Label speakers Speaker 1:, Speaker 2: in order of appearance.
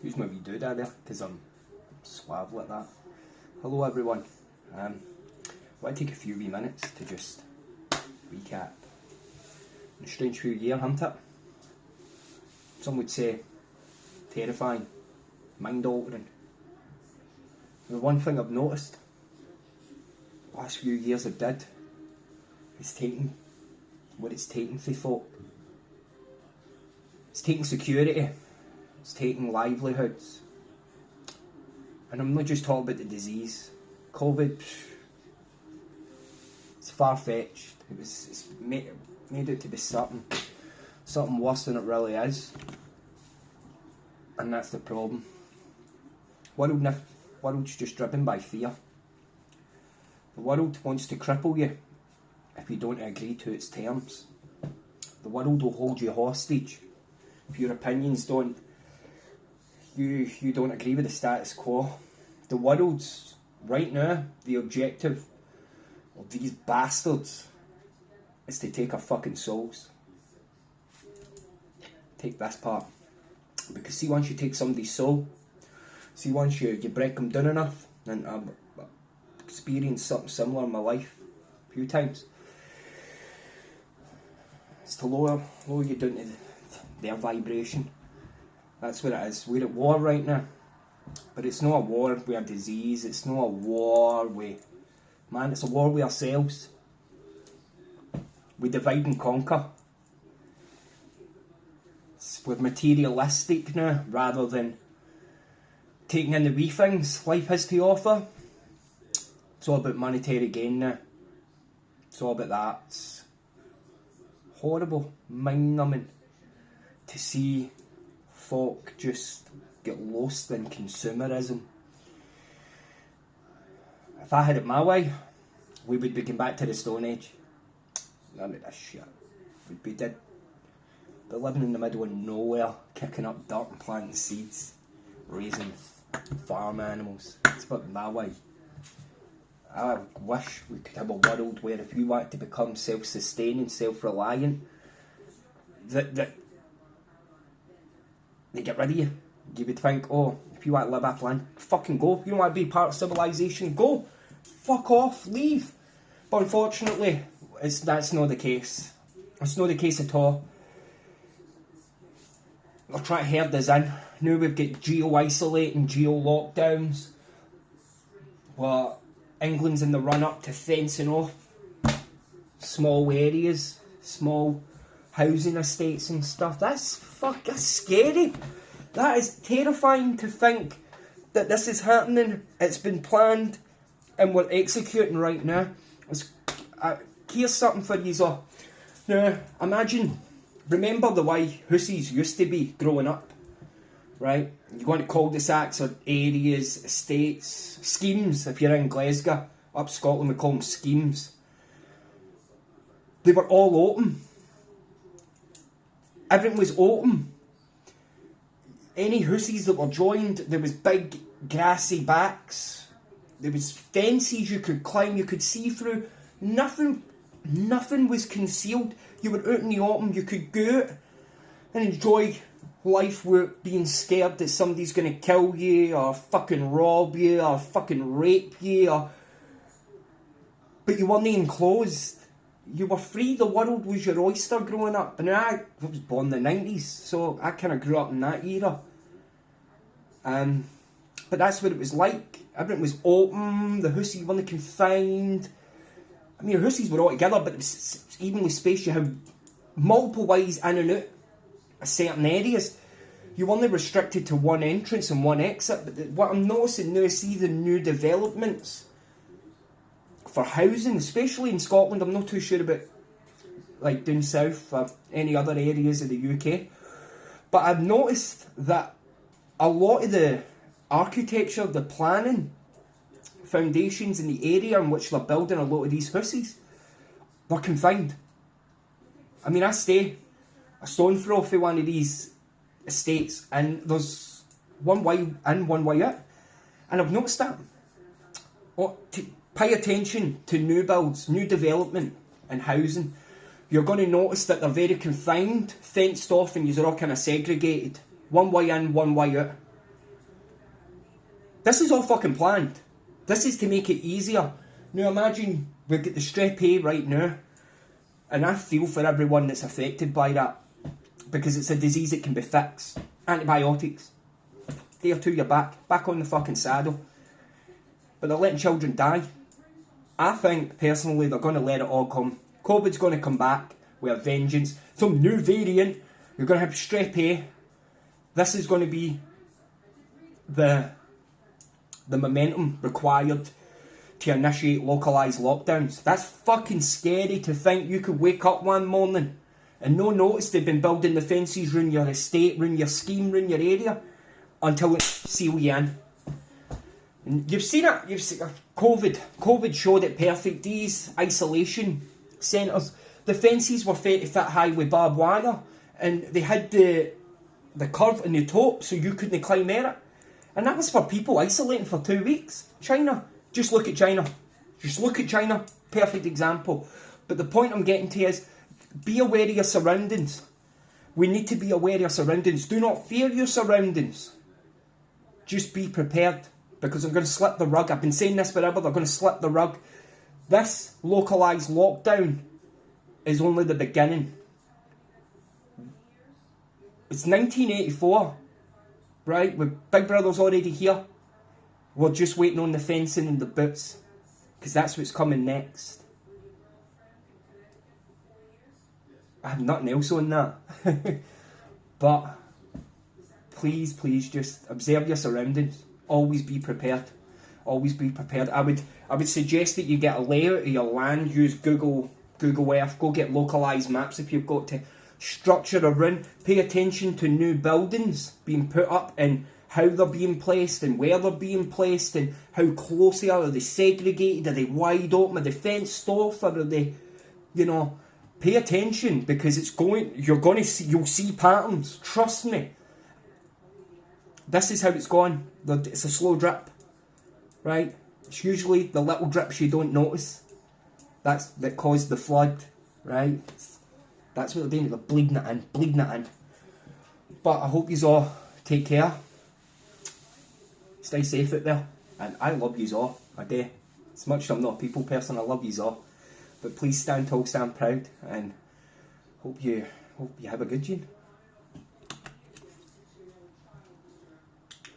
Speaker 1: Who's my wee doodah there? Because I'm suave like that. Hello everyone. I want to take a few wee minutes to just recap. A strange few year, hasn't it? Some would say terrifying, mind-altering. The one thing I've noticed the last few years I did is taking what it's taken for folk. It's taking security, it's taking livelihoods. And I'm not just talking about the disease. COVID, it's far-fetched. It's made out to be something worse than it really is. And that's the problem. World's just driven by fear. The world wants to cripple you if you don't agree to its terms. The world will hold you hostage if your opinions don't agree with the status quo. The world's, right now, the objective of these bastards is to take our fucking souls. Take this part. Because see, once you take somebody's soul, see, once you break them down enough, and I've experienced something similar in my life a few times, it's to lower you down to their vibration. That's what it is. We're at war right now. But it's not a war with a disease, it's not a war with... Man, it's a war with ourselves. We divide and conquer. We're materialistic now, rather than taking in the wee things life has to offer. It's all about monetary gain now. It's all about that. It's horrible, mind-numbing to see folk just get lost in consumerism. If I had it my way, we would be going back to the Stone Age. I mean, this shit. We'd be dead. But living in the middle of nowhere, kicking up dirt and planting seeds, raising farm animals. It's about my way. I wish we could have a world where if you wanted to become self-sustaining, self-reliant, that they get rid of you. You would think, oh, if you want to live off land, fucking go. If you don't want to be part of civilization, go. Fuck off, leave. But unfortunately, that's not the case. It's not the case at all. They're trying to herd us in. Now we've got geo-isolating, geo-lockdowns. Well, England's in the run-up to fencing off small areas, small housing estates and stuff. That's scary. That is terrifying to think that this is happening. It's been planned and we're executing right now. Here's something for you all. Now, remember the way hussies used to be growing up, right? You go into cul-de-sacs or areas, estates, schemes. If you're in Glasgow, up Scotland we call them schemes. They were all open. Everything was open. Any hussies that were joined, there was big grassy backs. There was fences you could climb, you could see through. Nothing was concealed. You were out in the open, you could go out and enjoy life without being scared that somebody's going to kill you or fucking rob you or fucking rape you. But you weren't enclosed. You were free. The world was your oyster growing up. And I was born in the 90s, so I kind of grew up in that era. But that's what it was like. Everything was open. The hussies weren't confined. I mean, the hussies were all together, but it was evenly spaced. You had multiple ways in and out of certain areas. You weren't restricted to one entrance and one exit. But what I'm noticing now is see the new developments for housing, especially in Scotland. I'm not too sure about like down south or any other areas of the UK. But I've noticed that a lot of the architecture, the planning, foundations in the area in which they're building a lot of these hussies, they're confined. I mean, I stay a stone throw for one of these estates and there's one way in, one way out. And I've noticed that. Pay attention to new builds, new development and housing. You're going to notice that they're very confined, fenced off, and you're all kind of segregated. One way in, one way out. This is all fucking planned. This is to make it easier. Now imagine we've got the strep A right now, and I feel for everyone that's affected by that, because it's a disease that can be fixed. Antibiotics. There to your back on the fucking saddle. But they're letting children die. I think, personally, they're going to let it all come. COVID's going to come back with a vengeance. Some new variant. You're going to have strep A. This is going to be the momentum required to initiate localised lockdowns. That's fucking scary to think you could wake up one morning and no notice they've been building the fences around your estate, around your scheme, around your area, until it seal you in. And you've seen it. You've seen COVID showed it perfect. These isolation centres, the fences were fit to fit high with barbed wire, and they had the curve in the top so you couldn't climb it. And that was for people isolating for 2 weeks. China. Just look at China. Just look at China. Perfect example. But the point I'm getting to is, be aware of your surroundings. We need to be aware of your surroundings. Do not fear your surroundings. Just be prepared. Because I'm going to slip the rug. I've been saying this forever. They're going to slip the rug. This localised lockdown is only the beginning. It's 1984. Right? With Big Brother's already here. We're just waiting on the fencing and the boots. Because that's what's coming next. I have nothing else on that. But please just observe your surroundings. Always be prepared. Always be prepared. I would suggest that you get a layout of your land. Use Google Earth. Go get localised maps if you've got to. Structure around. Pay attention to new buildings being put up and how they're being placed and where they're being placed and how close they are. Are they segregated? Are they wide open? Are they fenced off? Or are they, pay attention, because you'll see patterns. Trust me. This is how it's going. It's a slow drip, right? It's usually the little drips you don't notice that caused the flood, right? That's what they're doing. They're bleeding it in. But I hope you all take care. Stay safe out there, and I love you all. I do. As much as I'm not a people person, I love you all. But please stand tall, stand proud, and hope you have a good one.